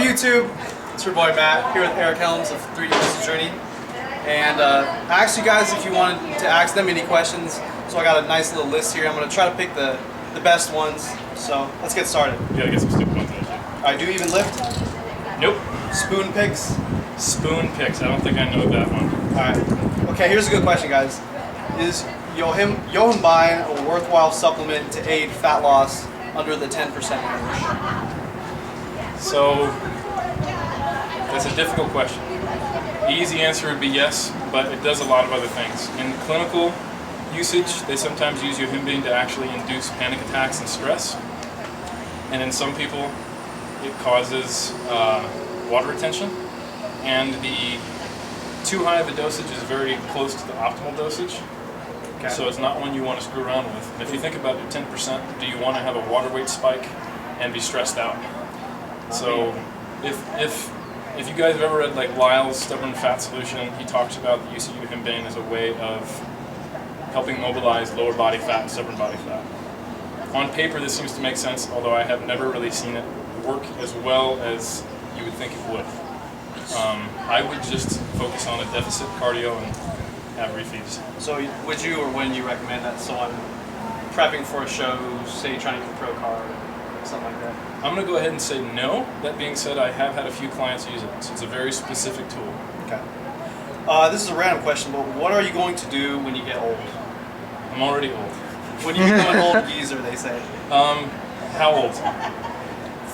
YouTube? It's your boy Matt here with Eric Helms of 3D Muscle Journey. And I asked you guys if you wanted to ask them any questions, so I got a nice little list here. I'm going to try to pick the best ones, so let's get started. You gotta get some stupid ones in there. Alright, do you even lift? Nope. Spoon picks? Spoon picks, I don't think I know that one. Alright, okay, here's a good question, guys. Is Yohimbine a worthwhile supplement to aid fat loss under the 10% range? So, that's a difficult question. The easy answer would be yes, but it does a lot of other things. In clinical usage, they sometimes use yohimbine to actually induce panic attacks and stress. And in some people, it causes water retention. And the too high of a dosage is very close to the optimal dosage. Okay. So it's not one you want to screw around with. And if you think about your 10%, do you want to have a water weight spike and be stressed out? So if you guys have ever read like Lyle's Stubborn Fat Solution, he talks about the use of yohimbine as a way of helping mobilize lower body fat and stubborn body fat. On paper this seems to make sense, although I have never really seen it work as well as you would think it would. I would just focus on a deficit cardio and have refeeds. So would you or wouldn't you recommend that someone prepping for a show, say trying to get a pro card, something like that? I'm going to go ahead and say no. That being said, I have had a few clients use it, so it's a very specific tool. Okay. This is a random question, but what are you going to do when you get old? I'm already old. When you become an old geezer, they say. How old?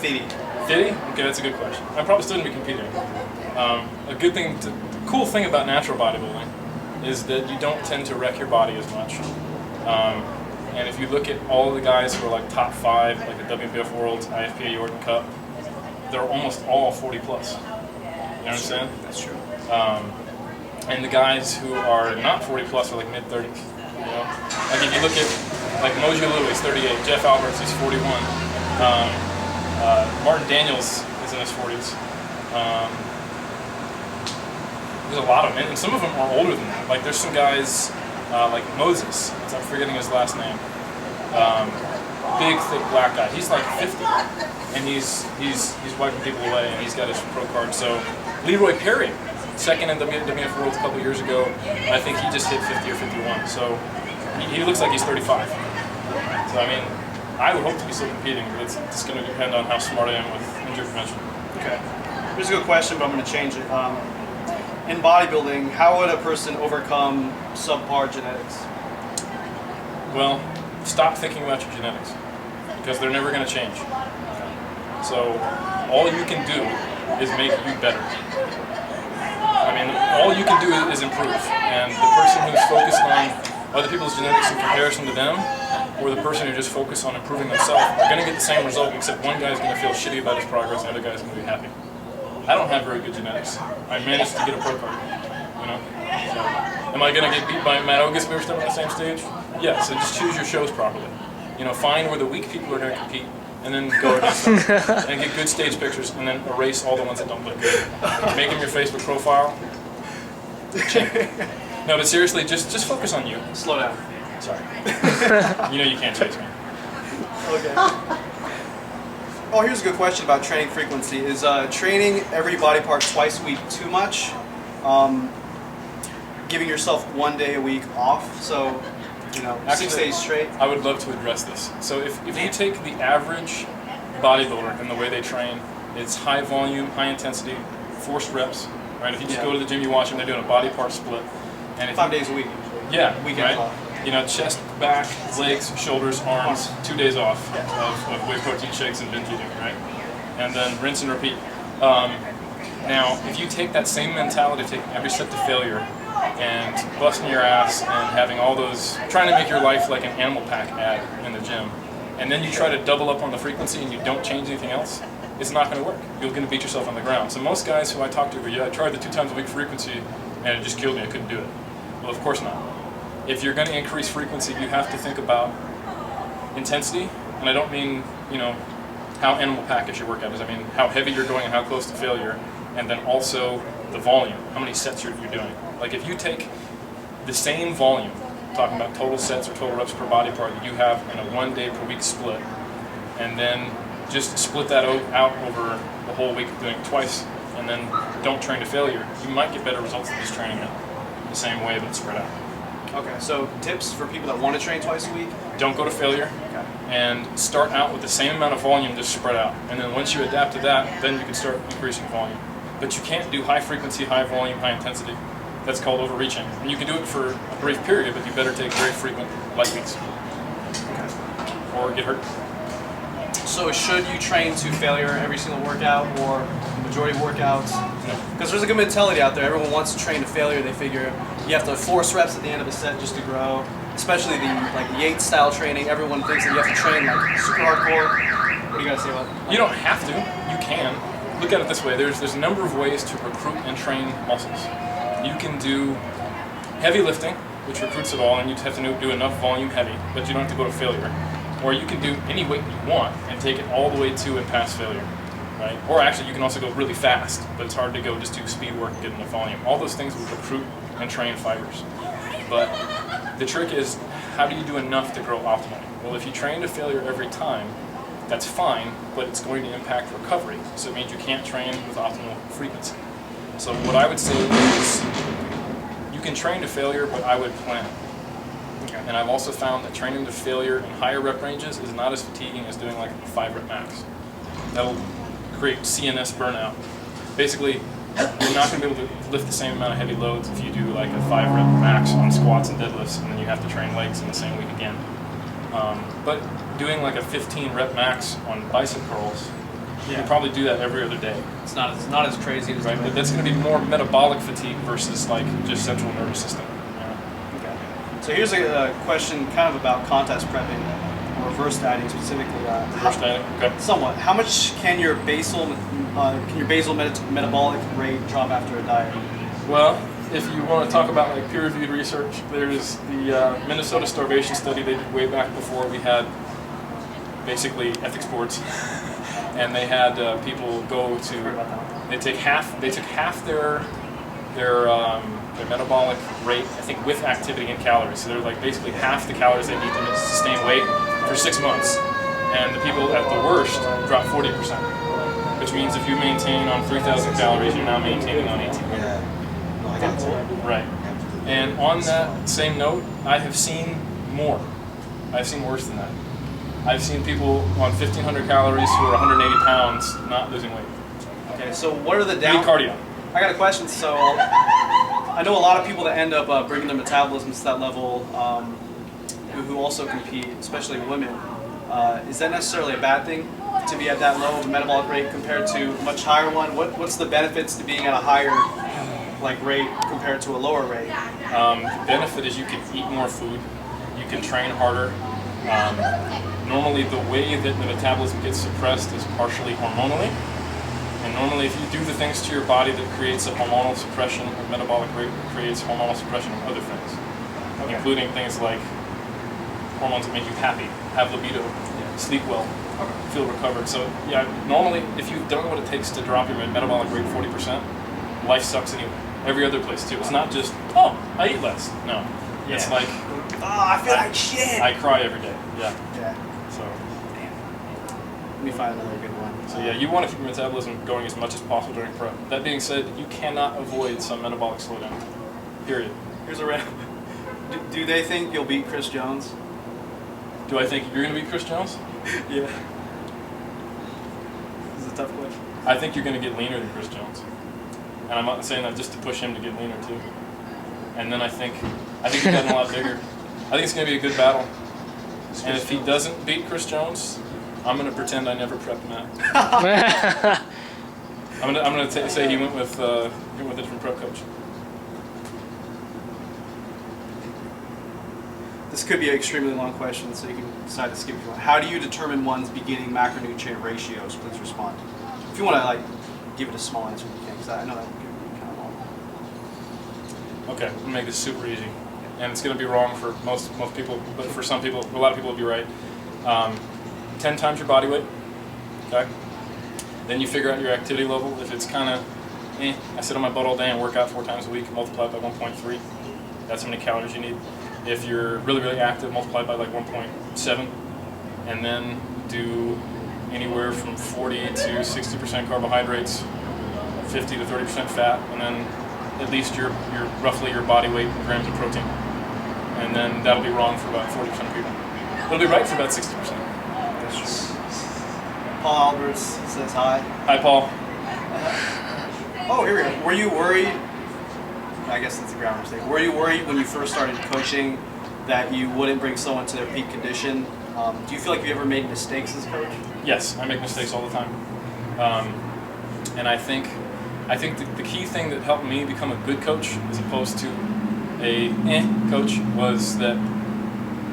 50. 50? Okay, that's a good question. I'm probably still going to be competing. The cool thing about natural bodybuilding is that you don't tend to wreck your body as much. And if you look at all the guys who are like top 5, like the WBF Worlds, IFPA Jordan Cup, they're almost all 40 plus. You know what I'm saying? That's true. And the guys who are not 40 plus are like mid 30s. You know, like if you look at like Mojo Louis, 38, Jeff Alberts, he's 41, Martin Daniels is in his 40s. There's a lot of them, and some of them are older than that. Like there's some guys like Moses, I'm forgetting his last name. Big, thick black guy. He's like 50, and he's wiping people away, and he's got his pro card. So Leroy Perry, second in the WWF Worlds a couple years ago, I think he just hit 50 or 51. So he looks like he's 35. So I mean, I would hope to be still competing, but it's just going to depend on how smart I am with injury prevention. Okay. Here's a good question, but I'm going to change it. In bodybuilding, how would a person overcome subpar genetics? Well, stop thinking about your genetics, because they're never going to change. So all you can do is make you better. I mean, all you can do is improve. And the person who's focused on other people's genetics in comparison to them, or the person who just focused on improving themselves, are going to get the same result, except one guy's going to feel shitty about his progress and the other guy's going to be happy. I don't have very good genetics. I managed to get a pro card, you know? So, am I going to get beat by Matt Ogus if we were still on the same stage? Yeah, so just choose your shows properly. You know, find where the weak people are going to compete, and then go against them. And get good stage pictures, and then erase all the ones that don't look good. Make them your Facebook profile. No, but seriously, just focus on you. Slow down. Sorry. You know you can't chase me. Okay. Oh, here's a good question about training frequency. Is training every body part twice a week too much? Giving yourself 1 day a week off, so, you know, actually, 6 days straight? I would love to address this. So if you take the average bodybuilder and the way they train, it's high volume, high intensity, forced reps, right? If you just go to the gym, you watch them, they're doing a body part split. And if 5 days a week. Yeah, weekend right? off. You know, chest, back, legs, shoulders, arms, 2 days off of whey protein shakes and binge eating, right? And then rinse and repeat. Now, if you take that same mentality, taking every step to failure, and busting your ass and having all those, trying to make your life like an Animal Pack ad in the gym, and then you try to double up on the frequency and you don't change anything else, it's not going to work. You're going to beat yourself on the ground. So most guys who I talk to go, yeah, I tried the 2 times a week frequency and it just killed me, I couldn't do it. Well, of course not. If you're going to increase frequency, you have to think about intensity, and I don't mean, you know, how Animal Pack-ish your workout is. I mean how heavy you're going and how close to failure, and then also the volume, how many sets you're doing. Like if you take the same volume, talking about total sets or total reps per body part that you have in a 1 day per week split, and then just split that out over the whole week of doing it twice, and then don't train to failure, you might get better results than just training it the same way but spread out. Okay, so tips for people that want to train twice a week? Don't go to failure, okay, and start out with the same amount of volume, just spread out. And then once you adapt to that, then you can start increasing volume. But you can't do high frequency, high volume, high intensity. That's called overreaching. And you can do it for a brief period, but you better take very frequent light weeks. Okay. Or get hurt. So should you train to failure every single workout or the majority of workouts? No. Because there's a good mentality out there. Everyone wants to train to failure. They figure you have to force reps at the end of a set just to grow. Especially the Yates style training. Everyone thinks that you have to train like super hardcore. What do you guys say about that? You don't have to. You can. Look at it this way. There's a number of ways to recruit and train muscles. You can do heavy lifting, which recruits it all, and you have to do enough volume heavy, but you don't have to go to failure. Or you can do any weight you want and take it all the way to and past failure, right? Or actually, you can also go really fast, but it's hard to go just do speed work and get enough volume. All those things will recruit and train fibers. But the trick is, how do you do enough to grow optimally? Well, if you train to failure every time, that's fine, but it's going to impact recovery. So it means you can't train with optimal frequency. So what I would say is, you can train to failure, but I would plan it. Okay. And I've also found that training to failure in higher rep ranges is not as fatiguing as doing like a 5 rep max. That'll create CNS burnout. Basically, you're not going to be able to lift the same amount of heavy loads if you do like a 5 rep max on squats and deadlifts, and then you have to train legs in the same week again. But doing like a 15 rep max on bicep curls, you can probably do that every other day. It's not as crazy as right? But that's going to be more metabolic fatigue versus like just central nervous system. Okay. So here's a question kind of about contest prepping or reverse dieting specifically. Reverse dieting, okay. Somewhat. How much can your basal metabolic rate drop after a diet? Well, if you want to talk about like peer-reviewed research, there's the Minnesota Starvation study they did way back before we had basically ethics boards, and they had people go to they took half their metabolic rate, I think, with activity and calories. So they're like basically half the calories they need to sustain weight for 6 months, and the people at the worst drop 40%, which means if you maintain on 3,000 calories, you're now maintaining on 1,800. Right. And on that same note, I have seen more. I've seen worse than that. I've seen people on 1,500 calories who are 180 pounds not losing weight. Okay, so what are the Need cardio. I got a question. So I know a lot of people that end up bringing their metabolisms to that level who also compete, especially women. Is that necessarily a bad thing to be at that low of a metabolic rate compared to a much higher one? What's the benefits to being at a higher rate compared to a lower rate? The benefit is you can eat more food, you can train harder. Normally the way that the metabolism gets suppressed is partially hormonally, and normally if you do the things to your body that creates a hormonal suppression of metabolic rate, creates hormonal suppression of other things, including things like hormones that make you happy, have libido, sleep well, feel recovered. So yeah, normally if you don't know what it takes to drop your metabolic rate 40%, life sucks anyway. Every other place too. It's not just, oh, I eat less. No. Yeah. It's like, oh, I feel like shit. I cry every day. Yeah. So. Damn. Let me find another good one. So yeah, you want to keep your metabolism going as much as possible during prep. That being said, you cannot avoid some metabolic slowdown. Period. Here's a random. Do they think you'll beat Chris Jones? Do I think you're going to beat Chris Jones? Yeah. This is a tough question. I think you're going to get leaner than Chris Jones. And I'm not saying that just to push him to get leaner too. And then I think he's gotten a lot bigger. I think it's going to be a good battle. And if he doesn't beat Chris Jones, I'm going to pretend I never prepped Matt. I'm going to say he went with a different prep coach. This could be an extremely long question, so you can decide to skip if you want. How do you determine one's beginning macronutrient ratios? Please respond. If you want to give it a small answer, you can, because I know that would be kind of long. Okay, we'll make this super easy, and it's going to be wrong for most people, but for some people, a lot of people will be right. 10 times your body weight. Okay. Then you figure out your activity level. If it's kind of, I sit on my butt all day and work out 4 times a week, multiply by 1.3. That's how many calories you need. If you're really, really active, multiply by like 1.7, and then do anywhere from 40 to 60% carbohydrates, 50 to 30% fat, and then at least your roughly your body weight in grams of protein. And then that'll be wrong for about 40% of people. It'll be right for about 60%. That's true. Paul Alberts says hi. Hi, Paul. Oh, here we go. Were you worried? I guess that's a grammar mistake. Were you worried when you first started coaching that you wouldn't bring someone to their peak condition? Do you feel like you ever made mistakes as a coach? Yes, I make mistakes all the time. And I think the key thing that helped me become a good coach as opposed to a coach was that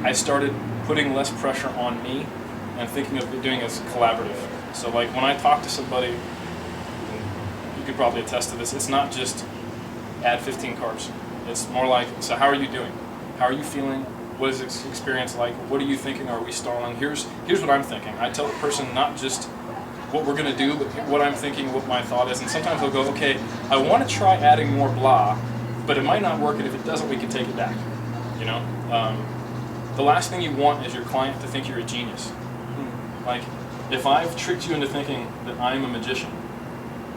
I started putting less pressure on me and thinking of doing it as collaborative. So like when I talk to somebody, you could probably attest to this, it's not just add 15 carbs. It's more like, so how are you doing? How are you feeling? What is this experience like? What are you thinking? Are we stalling? Here's what I'm thinking. I tell the person not just what we're gonna do, but what I'm thinking, what my thought is. And sometimes they'll go, okay, I wanna try adding more blah, but it might not work, and if it doesn't, we can take it back. You know? The last thing you want is your client to think you're a genius. Like, if I've tricked you into thinking that I'm a magician,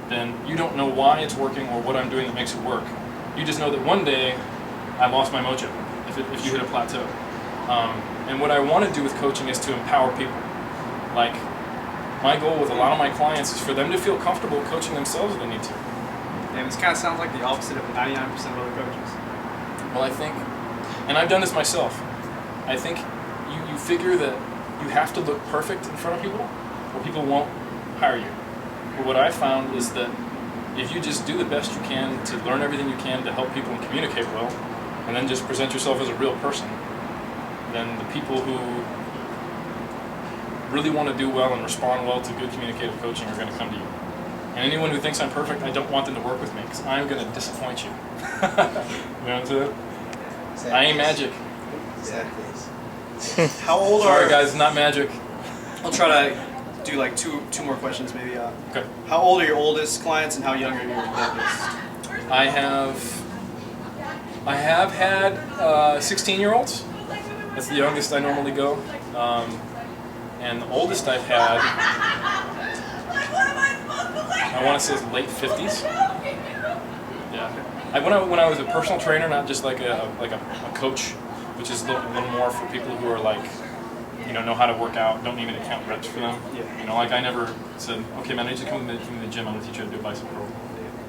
then you don't know why it's working or what I'm doing that makes it work. You just know that one day I lost my mojo if you hit a plateau. And what I want to do with coaching is to empower people. Like, my goal with a lot of my clients is for them to feel comfortable coaching themselves if they need to. And this kind of sounds like the opposite of 99% of other coaches. Well, I think, and I've done this myself, I think you figure that you have to look perfect in front of people or people won't hire you. But what I found is that if you just do the best you can to learn everything you can to help people and communicate well, and then just present yourself as a real person, then the people who really want to do well and respond well to good communicative coaching are going to come to you. And anyone who thinks I'm perfect, I don't want them to work with me because I'm going to disappoint you. You know what I'm saying? Exactly. I ain't magic. Exactly. How old Sorry are... guys, not magic. I'll try to do like two more questions maybe. Okay. How old are your oldest clients and how young are your youngest? I have had 16-year-olds. That's the youngest I normally go. And the oldest I've had, I want to say is late 50s. Yeah. When I was a personal trainer, not just like a coach, which is a little more for people who are like, you know how to work out, don't need me to count reps for them. Yeah. You know, like I never said, okay man, I need you to come to the gym, I'm going to teach you how to do bicep curl.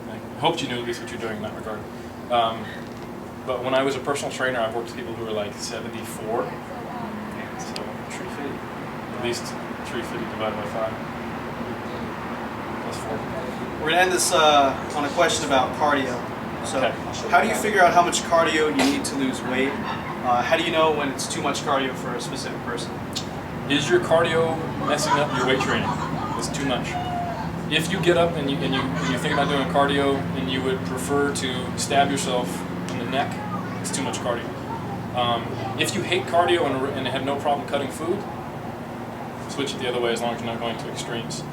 I hoped you knew at least what you're doing in that regard. But when I was a personal trainer, I've worked with people who are like 74. So 350. At least 350 divided by 5. Plus 4. We're going to end this on a question about cardio. So okay. How do you figure out how much cardio you need to lose weight? How do you know when it's too much cardio for a specific person? Is your cardio messing up your weight training? It's too much. If you get up and you think about doing cardio and you would prefer to stab yourself in the neck, it's too much cardio. If you hate cardio and have no problem cutting food, switch it the other way as long as you're not going to extremes.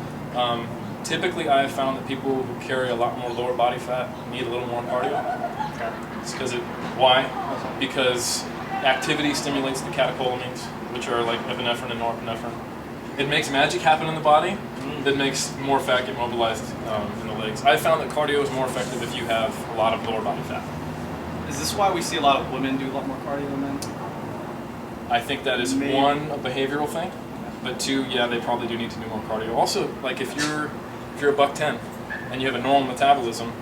Typically, I have found that people who carry a lot more lower body fat need a little more cardio. It's why? Because activity stimulates the catecholamines, which are like epinephrine and norepinephrine. It makes magic happen in the body that makes more fat get mobilized in the legs. I found that cardio is more effective if you have a lot of lower body fat. Is this why we see a lot of women do a lot more cardio than men? I think that is one, a behavioral thing, but two, yeah, they probably do need to do more cardio. Also, like if you're a $110 and you have a normal metabolism,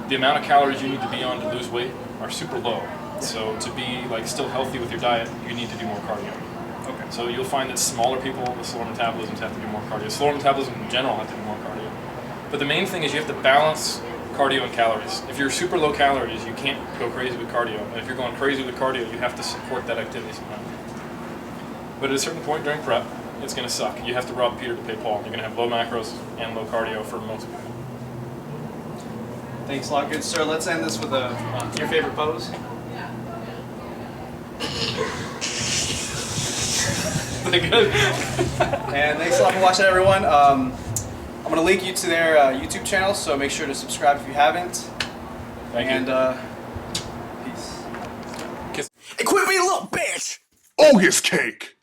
the amount of calories you need to be on to lose weight are super low. So to be like still healthy with your diet, you need to do more cardio. Okay. So you'll find that smaller people with slower metabolisms have to do more cardio. Slower metabolism in general have to do more cardio. But the main thing is you have to balance cardio and calories. If you're super low calories, you can't go crazy with cardio. And if you're going crazy with cardio, you have to support that activity somehow. But at a certain point during prep, it's going to suck. You have to rob Peter to pay Paul. You're going to have low macros and low cardio for most people. Thanks a lot, good sir. Let's end this with your favorite pose. Good. And thanks a lot for watching, everyone. I'm going to link you to their YouTube channel, so make sure to subscribe if you haven't. Thank you. And peace. Hey, quit being a little bitch! Ogus cake!